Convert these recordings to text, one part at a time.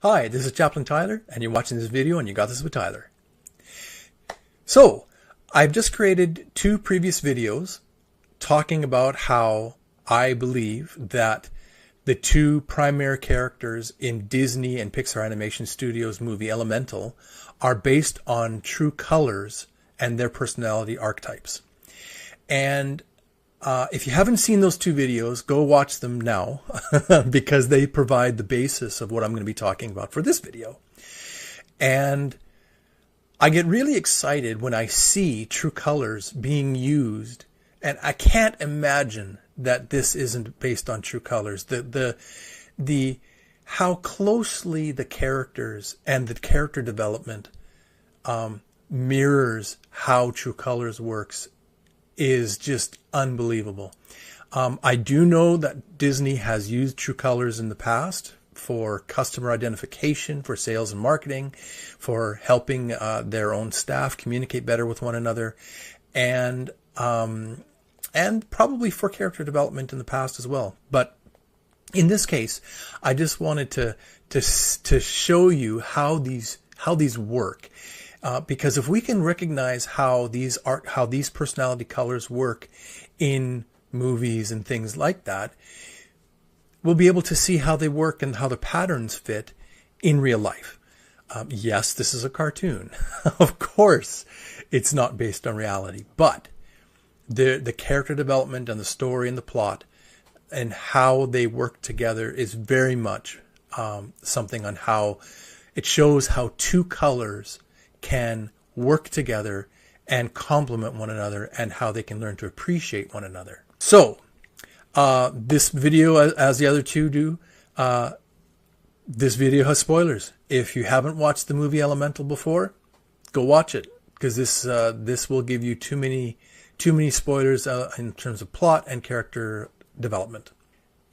Hi, this is Chaplain Tyler, and you're watching this video, and you got this with Tyler. So, I've just created 2 previous videos talking about how I believe that the 2 primary characters in Disney and Pixar Animation Studios movie Elemental are based on true colors and their personality archetypes. And if you haven't seen those 2 videos, go watch them now because they provide the basis of what I'm going to be talking about for this video. And I get really excited when I see true colors being used, and I can't imagine that this isn't based on true colors. The how closely the characters and the character development mirrors how true colors works is just unbelievable. I do know that Disney has used true colors in the past for customer identification, for sales and marketing, for helping their own staff communicate better with one another, and probably for character development in the past as well. But in this case, I just wanted to show you how these work. Because if we can recognize how these personality colors work in movies and things like that, we'll be able to see how they work and how the patterns fit in real life. Yes, this is a cartoon. Of course, it's not based on reality, but the character development and the story and the plot and how they work together is very much something on how it shows how 2 colors can work together and complement one another, and how they can learn to appreciate one another. So, this video, as the other 2 do, this video has spoilers. If you haven't watched the movie Elemental before, go watch it, because this will give you too many spoilers in terms of plot and character development.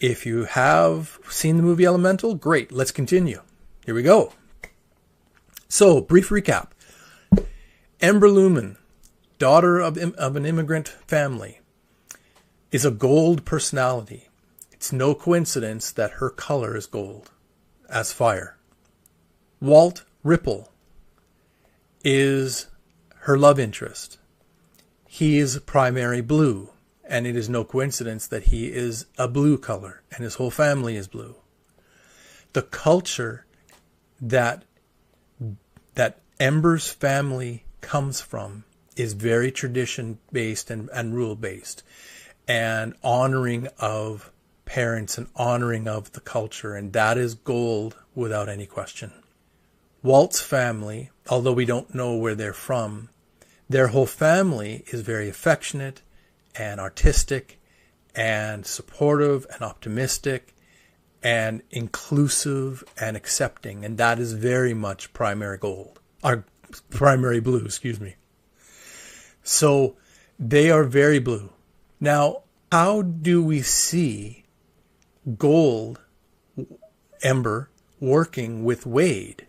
If you have seen the movie Elemental, great. Let's continue. Here we go. So, brief recap. Ember Lumen, daughter of an immigrant family, is a gold personality. It's no coincidence that her color is gold, as fire. Walt Ripple is her love interest. He is primary blue, and it is no coincidence that he is a blue color, and his whole family is blue. The culture that Ember's family comes from is very tradition-based and rule-based, and honoring of parents and honoring of the culture, and that is gold without any question. Walt's family, although we don't know where they're from, their whole family is very affectionate and artistic and supportive and optimistic and inclusive and accepting, and that is very much primary gold. Our primary blue, excuse me. So they are very blue. Now, how do we see gold, Ember, working with Wade,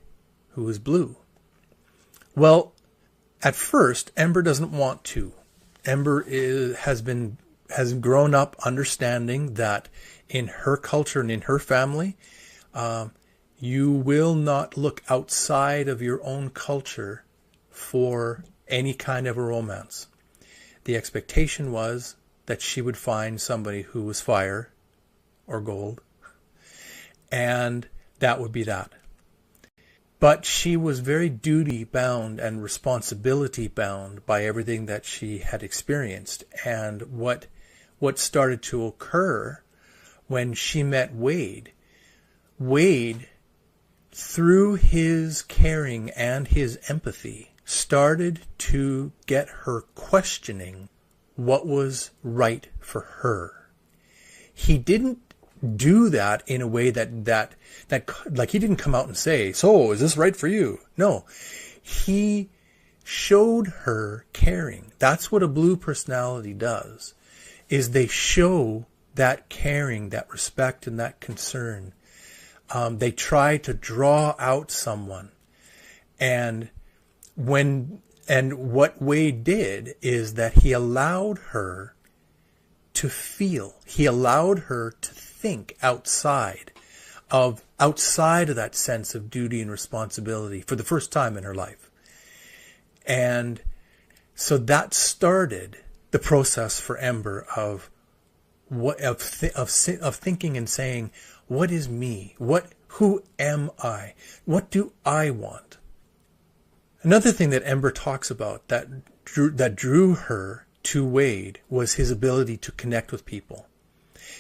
who is blue? Well, at first, Ember doesn't want to. Ember has grown up understanding that in her culture and in her family, you will not look outside of your own culture for any kind of a romance. The expectation was that she would find somebody who was fire or gold, and that would be that. But she was very duty bound and responsibility bound by everything that she had experienced. And what started to occur when she met Wade, through his caring and his empathy, started to get her questioning what was right for her. He didn't do that in a way that like he didn't come out and say, "So, is this right for you?" No, he showed her caring. That's what a blue personality does, is they show that caring, that respect, and that concern. They try to draw out someone. And what Wade did is that he allowed her to feel. He allowed her to think outside of outside of that sense of duty and responsibility for the first time in her life. And so that started the process for Ember of thinking and saying, what is me? Who am I? What do I want? Another thing that Ember talks about that drew her to Wade was his ability to connect with people.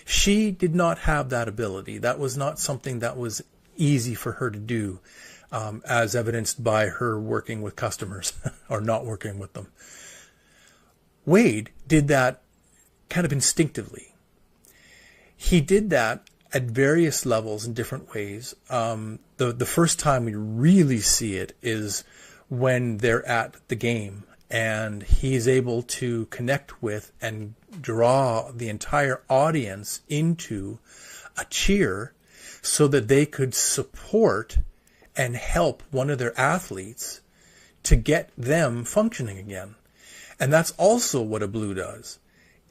She did not have that ability. That was not something that was easy for her to do, as evidenced by her working with customers or not working with them. Wade did that kind of instinctively. He did that at various levels in different ways. The first time we really see it is when they're at the game and he's able to connect with and draw the entire audience into a cheer so that they could support and help one of their athletes to get them functioning again. And that's also what a Blue does,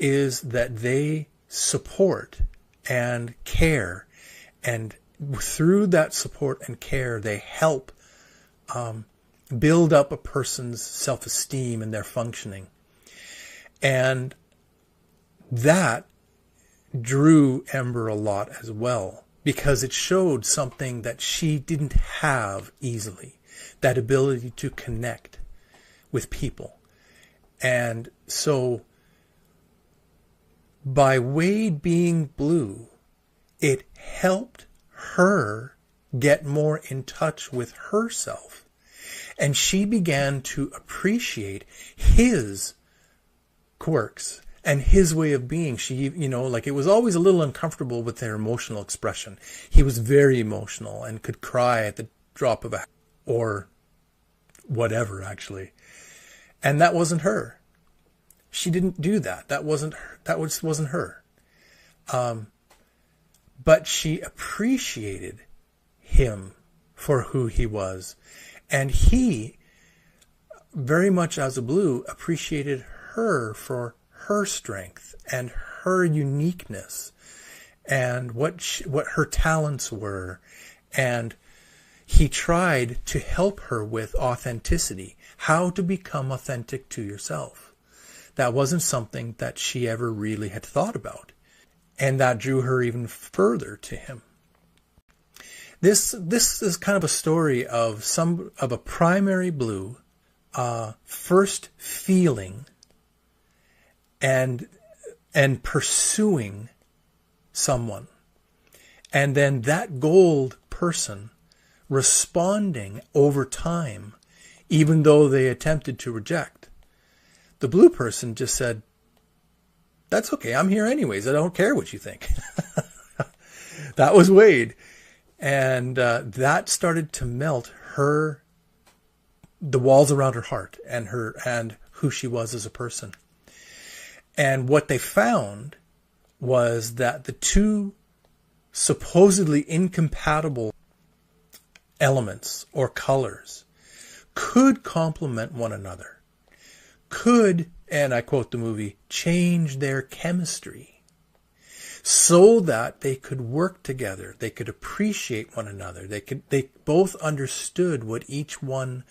is that they support and care, and through that support and care, they help build up a person's self-esteem and their functioning. And that drew Ember a lot as well, because it showed something that she didn't have easily, that ability to connect with people. And so by Wade being Blue, it helped her get more in touch with herself. And she began to appreciate his quirks and his way of being. She, it was always a little uncomfortable with their emotional expression. He was very emotional and could cry at the drop of a hat or whatever, actually. And that wasn't her. She didn't do that. That wasn't her. That wasn't her. But she appreciated him for who he was. And he, very much as a Blue, appreciated her for her strength and her uniqueness and what her talents were. And he tried to help her with authenticity, how to become authentic to yourself. That wasn't something that she ever really had thought about. And that drew her even further to him. This is kind of a story of a primary Blue first feeling and pursuing someone, and then that gold person responding over time, even though they attempted to reject. The Blue person just said, "That's okay, I'm here anyways, I don't care what you think." That was Wade. And that started to melt the walls around her heart and who she was as a person. And what they found was that the two supposedly incompatible elements or colors could complement one another, could, and I quote the movie, change their chemistry, so that they could work together, they could appreciate one another, they both understood what each one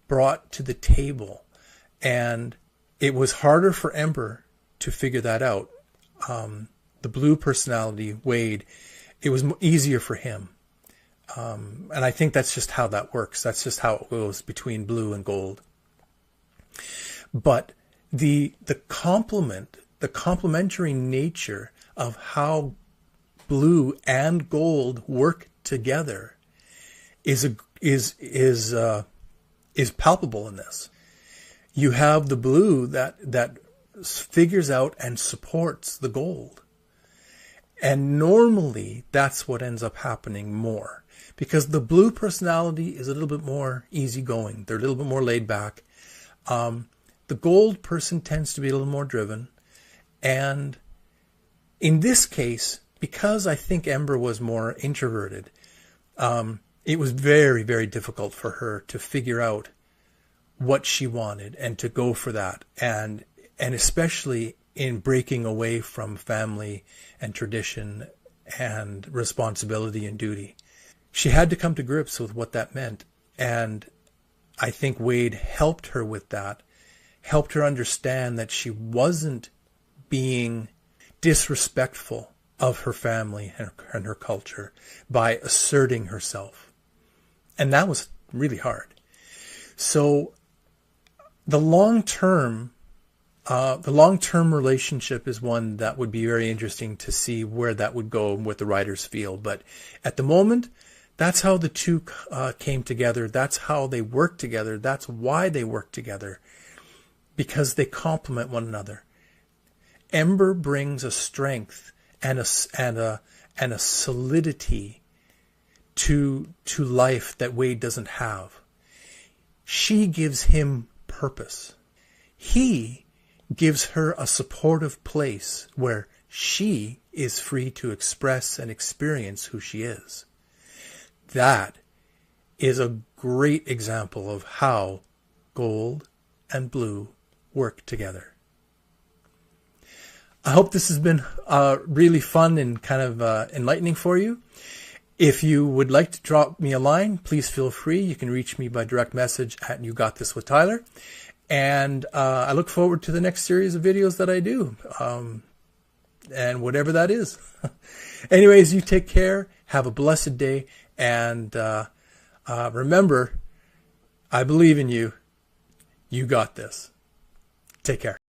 brought to the table. And it was harder for Ember to figure that out. The Blue personality, Wade, it was easier for him. And I think that's just how that works. That's just how it goes between Blue and Gold. But the complementary nature of how Blue and Gold work together is palpable in this. You have the Blue that figures out and supports the Gold. And normally that's what ends up happening more, because the Blue personality is a little bit more easygoing. They're a little bit more laid back. The Gold person tends to be a little more driven. And in this case, because I think Ember was more introverted, it was very, very difficult for her to figure out what she wanted and to go for that. And especially in breaking away from family and tradition and responsibility and duty. She had to come to grips with what that meant. And I think Wade helped her with that, helped her understand that she wasn't being disrespectful of her family and her culture by asserting herself. And that was really hard. So the long-term relationship is one that would be very interesting to see where that would go and what the writers feel. But at the moment, that's how the two came together. That's how they work together. That's why they work together, because they complement one another. Ember brings a strength and a solidity to life that Wade doesn't have. She gives him purpose. He gives her a supportive place where she is free to express and experience who she is. That is a great example of how gold and blue work together. I hope this has been really fun and kind of enlightening for you. If you would like to drop me a line, please feel free. You can reach me by direct message at You Got This with Tyler. And I look forward to the next series of videos that I do, and whatever that is. Anyways, you take care. Have a blessed day. And remember, I believe in you. You got this. Take care.